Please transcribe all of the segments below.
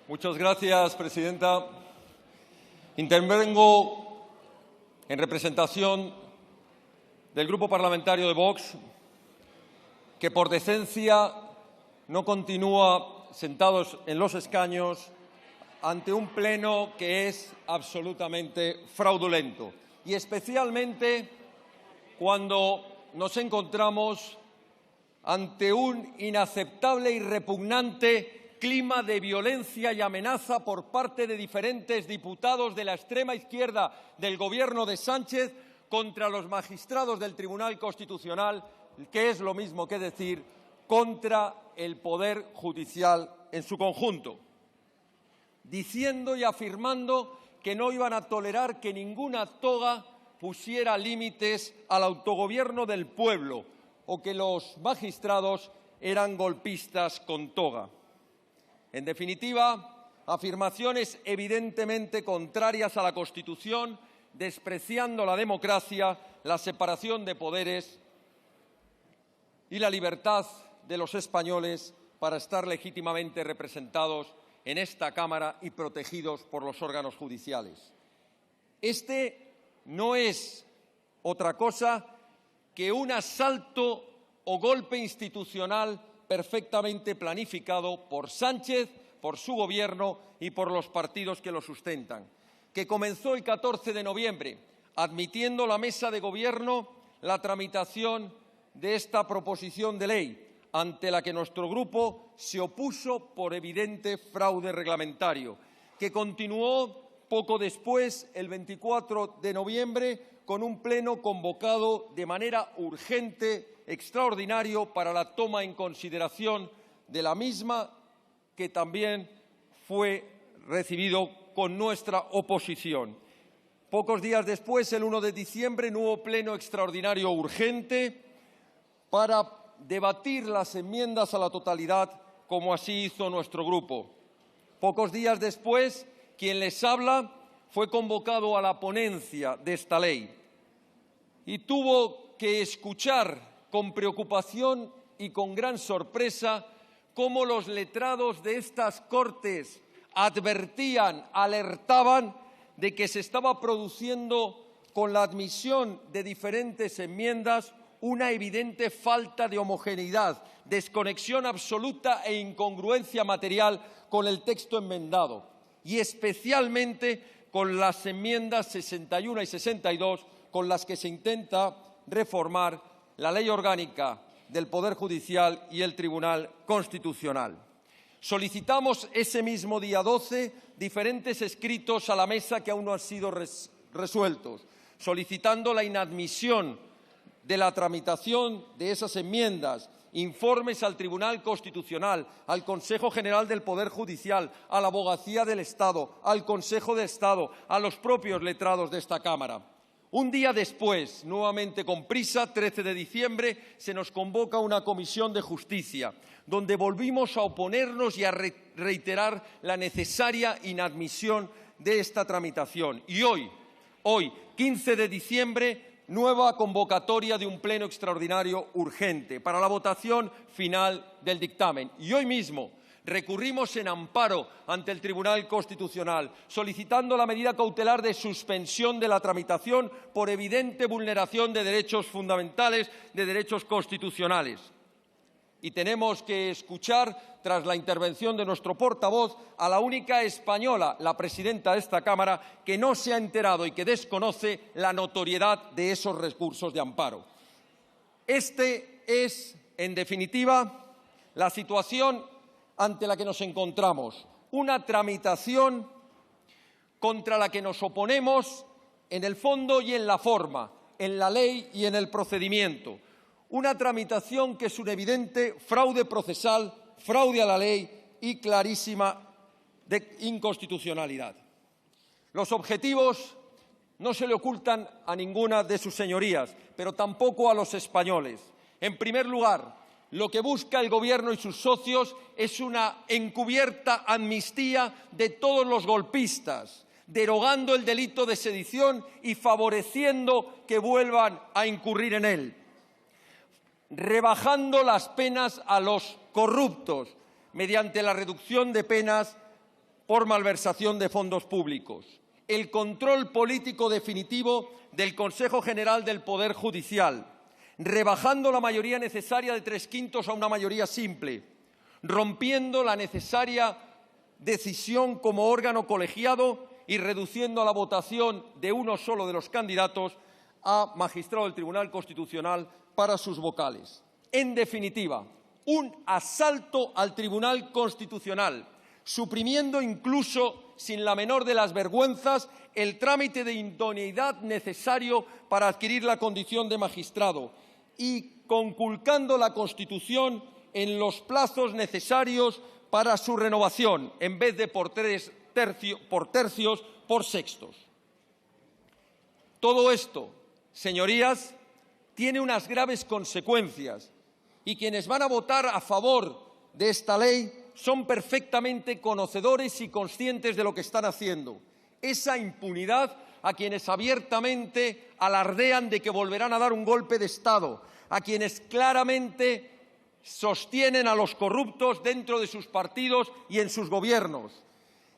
Muchas gracias, presidenta. Intervengo en representación del Grupo Parlamentario de Vox, que por decencia no continúa sentados en los escaños ante un pleno que es absolutamente fraudulento, y especialmente cuando nos encontramos ante un inaceptable y repugnante clima de violencia y amenaza por parte de diferentes diputados de la extrema izquierda del Gobierno de Sánchez contra los magistrados del Tribunal Constitucional, que es lo mismo que decir contra el Poder Judicial en su conjunto, diciendo y afirmando que no iban a tolerar que ninguna toga pusiera límites al autogobierno del pueblo o que los magistrados eran golpistas con toga. En definitiva, afirmaciones evidentemente contrarias a la Constitución, despreciando la democracia, la separación de poderes y la libertad de los españoles para estar legítimamente representados en esta Cámara y protegidos por los órganos judiciales. Este no es otra cosa que un asalto o golpe institucional perfectamente planificado por Sánchez, por su Gobierno y por los partidos que lo sustentan, que comenzó el 14 de noviembre, admitiendo la mesa de Gobierno la tramitación de esta proposición de ley, ante la que nuestro grupo se opuso por evidente fraude reglamentario, que continuó poco después, el 24 de noviembre, con un pleno convocado de manera urgente, extraordinario, para la toma en consideración de la misma, que también fue recibido con nuestra oposición. Pocos días después, el 1 de diciembre, nuevo pleno extraordinario urgente para debatir las enmiendas a la totalidad, como así hizo nuestro grupo. Pocos días después, quien les habla fue convocado a la ponencia de esta ley y tuvo que escuchar con preocupación y con gran sorpresa cómo los letrados de estas Cortes advertían, alertaban de que se estaba produciendo con la admisión de diferentes enmiendas una evidente falta de homogeneidad, desconexión absoluta e incongruencia material con el texto enmendado, y especialmente con las enmiendas 61 y 62, con las que se intenta reformar la Ley Orgánica del Poder Judicial y el Tribunal Constitucional. Solicitamos ese mismo día 12 diferentes escritos a la mesa que aún no han sido resueltos, solicitando la inadmisión de la tramitación de esas enmiendas, informes al Tribunal Constitucional, al Consejo General del Poder Judicial, a la Abogacía del Estado, al Consejo de Estado, a los propios letrados de esta Cámara. Un día después, nuevamente con prisa, 13 de diciembre, se nos convoca una comisión de justicia, donde volvimos a oponernos y a reiterar la necesaria inadmisión de esta tramitación. Y hoy, 15 de diciembre, nueva convocatoria de un pleno extraordinario urgente para la votación final del dictamen. Y hoy mismo recurrimos en amparo ante el Tribunal Constitucional, solicitando la medida cautelar de suspensión de la tramitación por evidente vulneración de derechos fundamentales, de derechos constitucionales. Y tenemos que escuchar, tras la intervención de nuestro portavoz, a la única española, la presidenta de esta Cámara, que no se ha enterado y que desconoce la notoriedad de esos recursos de amparo. Este es, en definitiva, la situación ante la que nos encontramos, una tramitación contra la que nos oponemos en el fondo y en la forma, en la ley y en el procedimiento. Una tramitación que es un evidente fraude procesal, fraude a la ley y clarísima de inconstitucionalidad. Los objetivos no se le ocultan a ninguna de sus señorías, pero tampoco a los españoles. En primer lugar, lo que busca el Gobierno y sus socios es una encubierta amnistía de todos los golpistas, derogando el delito de sedición y favoreciendo que vuelvan a incurrir en él, rebajando las penas a los corruptos mediante la reducción de penas por malversación de fondos públicos, el control político definitivo del Consejo General del Poder Judicial, rebajando la mayoría necesaria de 3/5 a una mayoría simple, rompiendo la necesaria decisión como órgano colegiado y reduciendo a la votación de uno solo de los candidatos a magistrado del Tribunal Constitucional para sus vocales. En definitiva, un asalto al Tribunal Constitucional, suprimiendo incluso, sin la menor de las vergüenzas, el trámite de idoneidad necesario para adquirir la condición de magistrado y conculcando la Constitución en los plazos necesarios para su renovación, en vez de por tercios, por sextos. Todo esto, señorías, tiene unas graves consecuencias y quienes van a votar a favor de esta ley son perfectamente conocedores y conscientes de lo que están haciendo. Esa impunidad a quienes abiertamente alardean de que volverán a dar un golpe de Estado, a quienes claramente sostienen a los corruptos dentro de sus partidos y en sus gobiernos,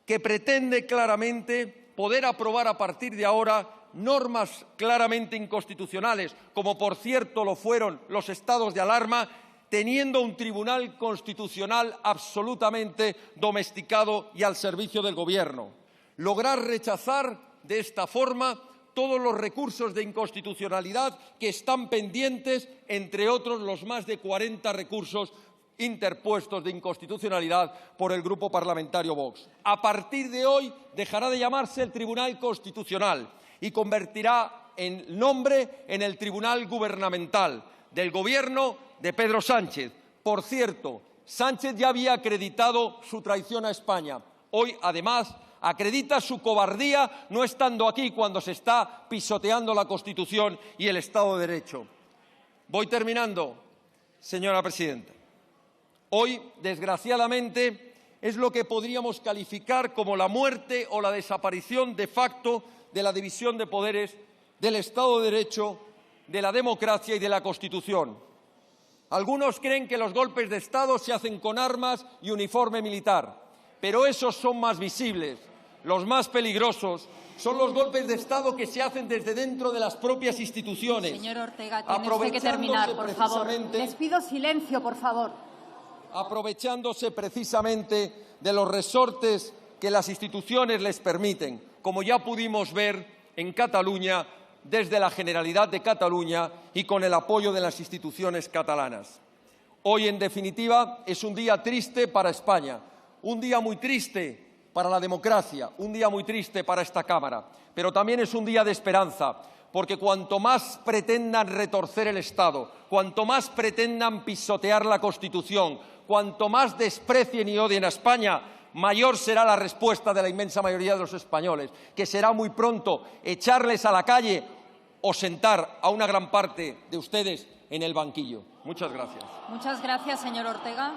que pretende claramente poder aprobar a partir de ahora normas claramente inconstitucionales, como por cierto lo fueron los estados de alarma, teniendo un Tribunal Constitucional absolutamente domesticado y al servicio del Gobierno. Lograr rechazar de esta forma todos los recursos de inconstitucionalidad que están pendientes, entre otros los más de 40 recursos interpuestos de inconstitucionalidad por el Grupo Parlamentario Vox. A partir de hoy dejará de llamarse el Tribunal Constitucional y convertirá el nombre en el Tribunal Gubernamental del Gobierno de Pedro Sánchez. Por cierto, Sánchez ya había acreditado su traición a España. Hoy, además, acredita su cobardía no estando aquí cuando se está pisoteando la Constitución y el Estado de Derecho. Voy terminando, señora presidenta. Hoy, desgraciadamente, es lo que podríamos calificar como la muerte o la desaparición de facto de la división de poderes, del Estado de Derecho, de la democracia y de la Constitución. Algunos creen que los golpes de Estado se hacen con armas y uniforme militar, pero esos son más visibles. Los más peligrosos son los golpes de Estado que se hacen desde dentro de las propias instituciones. Señor Ortega, tiene usted que terminar, por favor. Les pido silencio, por favor. Aprovechándose precisamente de los resortes que las instituciones les permiten, como ya pudimos ver en Cataluña desde la Generalidad de Cataluña y con el apoyo de las instituciones catalanas. Hoy, en definitiva, es un día triste para España, un día muy triste para la democracia, un día muy triste para esta Cámara, pero también es un día de esperanza, porque cuanto más pretendan retorcer el Estado, cuanto más pretendan pisotear la Constitución, cuanto más desprecien y odien a España, mayor será la respuesta de la inmensa mayoría de los españoles, que será muy pronto echarles a la calle o sentar a una gran parte de ustedes en el banquillo. Muchas gracias. Muchas gracias, señor Ortega.